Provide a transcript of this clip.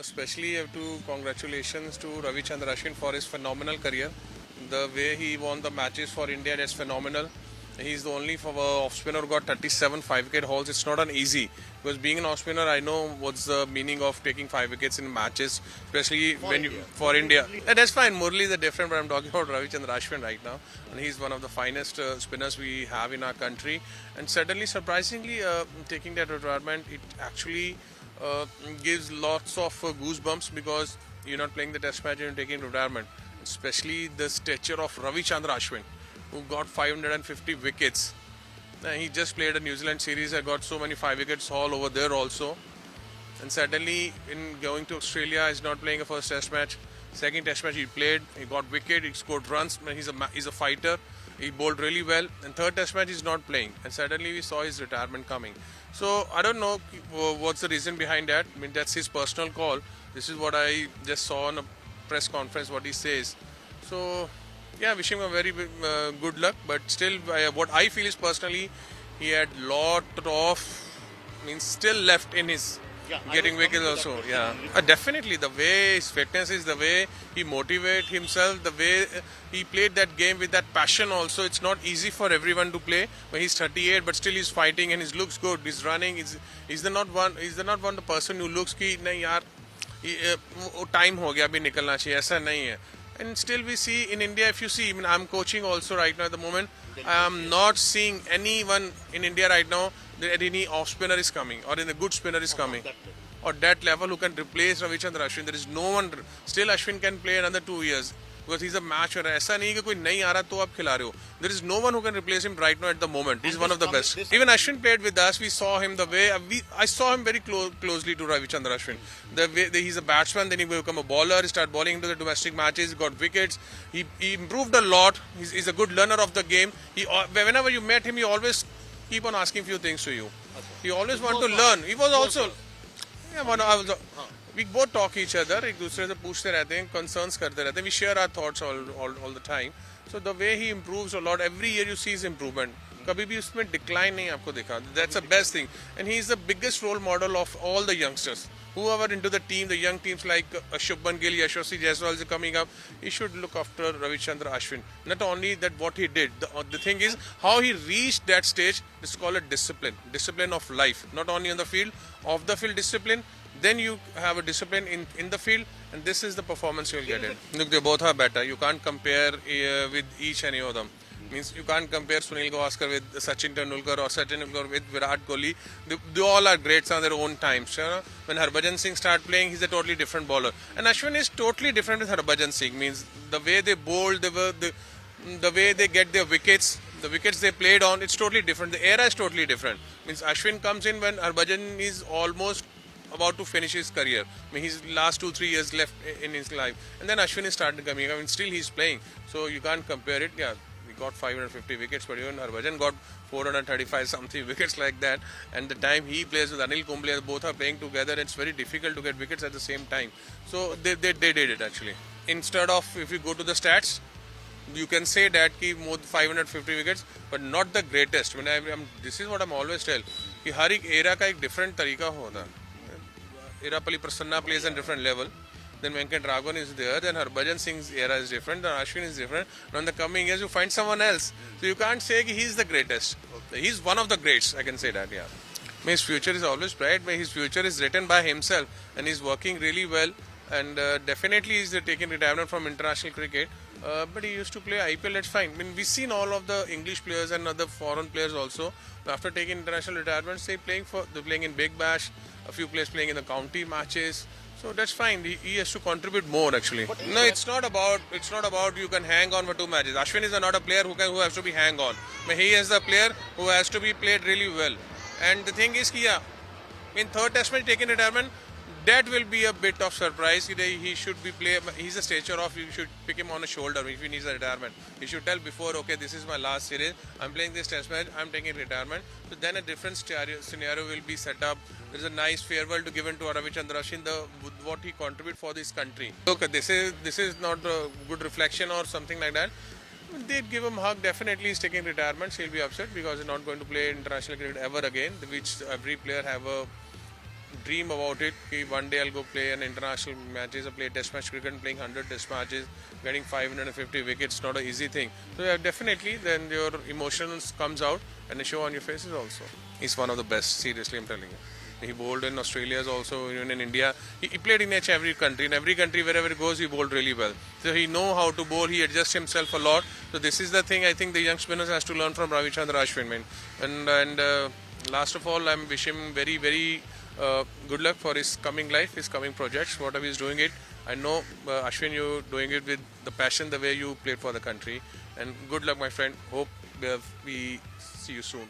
Especially have to congratulations to Ravichandra Ashwin for his phenomenal career. The way he won the matches for India, that's phenomenal. He's the only off spinner who got 37 5-wicket hauls. It's not an easy because being an off spinner, I know what's the meaning of taking 5 wickets in matches, especially for India. That's fine. Murli is different, but I'm talking about Ravichandra Ashwin right now, and he's one of the finest spinners we have in our country. And suddenly, surprisingly, taking that retirement, it actually gives lots of goosebumps because you're not playing the test match and you're taking retirement. Especially the stature of Ravichandra Ashwin, who got 550 wickets. He just played a New Zealand series and got so many 5 wickets all over there also. And suddenly, in going to Australia, he's not playing a first test match. Second test match he played, he got wicket, he scored runs. He's a fighter. He bowled really well. And third test match he's not playing. And suddenly we saw his retirement coming. So I don't know what's the reason behind that. I mean, that's his personal call. This is what I just saw on a press conference, what he says. So yeah, wish him a very good luck. But still, what I feel is personally, he had lot of still left in his getting wickets also. Yeah, definitely the way his fitness is, the way he motivate himself, the way he played that game with that passion also. It's not easy for everyone to play. But he's 38, but still he's fighting and he looks good. He's running. He's the not one. He's the not one the person who looks कि नहीं यार time हो गया अभी निकलना चाहिए, ऐसा नहीं है. And still we see in India, if you see, I mean, I'm coaching also right now at the moment. I am not seeing anyone in India right now that any off spinner is coming or in a good spinner is coming. Or that level who can replace Ravichandra Ashwin. There is no one. Still Ashwin can play another 2 years. Because he's a match winner. ऐसा नहीं कि कोई नहीं आ रहा तो आप खिला रहे हो. There is no one who can replace him right now at the moment. He's one of the best. Even Ashwin played with us. We saw him the way I saw him very closely to Ravichandra Ashwin. The way he's a batsman, then he become a bowler. He started bowling into the domestic matches. He got wickets. He improved a lot. He's a good learner of the game. Whenever you met him, he always keep on asking few things to you. He always want to learn. He was also. Yeah, we both talk each other, एक दूसरे से पूछते रहते हैं, concerns करते रहते हैं. We share our thoughts all the time. So the way he improves a lot, every year you see his improvement. कभी भी उसमें decline नहीं आपको दिखा. That's the best thing. And he is the biggest role model of all the youngsters. Whoever into the team, the young teams like Shubman Gill, Yashasvi Jaiswal is coming up, he should look after Ravichandra Ashwin. Not only that what he did, the thing is how he reached that stage. It's called a discipline of life. Not only on the field, off the field discipline. Then you have a discipline in the field, and this is the performance you'll get it. Look, they both are better. You can't compare with each any of them. Means you can't compare Sunil Gavaskar with Sachin Tendulkar or Sachin Tendulkar with Virat Kohli. They all are greats on their own times. You know? When Harbhajan Singh start playing, he's a totally different bowler. And Ashwin is totally different with Harbhajan Singh. Means the way they bowl, the way they get their wickets, the wickets they played on, it's totally different. The era is totally different. Means Ashwin comes in when Harbhajan is almost about to finish his career. I mean, his last 2-3 years left in his life, and then Ashwin is started coming. I mean, still he's playing, so you can't compare it. Yeah, we got 550 wickets, but even Harbhajan got 435 something wickets like that. And the time he plays with Anil Kumble, both are playing together. It's very difficult to get wickets at the same time. So they did it actually. Instead of, if you go to the stats, you can say that he more 550 wickets, but not the greatest. When this is what I'm always tell. कि हर एक era का एक different तरीका होता है. Irapalli Prasanna plays on a different level. Then Venkat Raghavan is there. Then Harbhajan Singh's era is different. Then Ashwin is different. And in the coming years, you find someone else. So you can't say he's the greatest. He's one of the greats. I can say that. Yeah. His future is always bright. But his future is written by himself, and he's working really well. And definitely he's taking retirement from international cricket. But he used to play IPL. That's fine. I mean, we've seen all of the English players and other foreign players also. After taking international retirements, they're playing in Big Bash. A few players playing in the county matches, so that's fine. He has to contribute more actually. No, it's not about you can hang on for 2 matches. Ashwin is not a player who has to be hang on. But he is the player who has to be played really well. And the thing is, yeah, in third test match taking retirement, that will be a bit of surprise. He should be play. He's a stature of. You should pick him on a shoulder if he needs a retirement. He should tell before, okay, this is my last series. I'm playing this test match. I'm taking retirement. So then a different scenario will be set up. There's a nice farewell to given to Ravichandra Ashwin, what he contributed for this country. Okay, this is not a good reflection or something like that. They'd give him a hug. Definitely, he's taking retirement. He'll be upset because he's not going to play international cricket ever again, which every player have a dream about it. Ki one day I'll go play an international matches, or play test match cricket, and playing 100 test matches, getting 550 wickets, not an easy thing. So yeah, definitely, then your emotions comes out and they show on your faces also. He's one of the best. Seriously, I'm telling you. He bowled in Australia also, even in India. He played in every country. In every country, wherever he goes, he bowled really well. So he know how to bowl. He adjusts himself a lot. So this is the thing I think the young spinners has to learn from Ravichandra Ashwin, man. And last of all, I'm wishing him very, very good luck for his coming life, his coming projects, whatever he's doing it. I know, Ashwin, you doing it with the passion, the way you played for the country. And good luck, my friend. Hope we see you soon.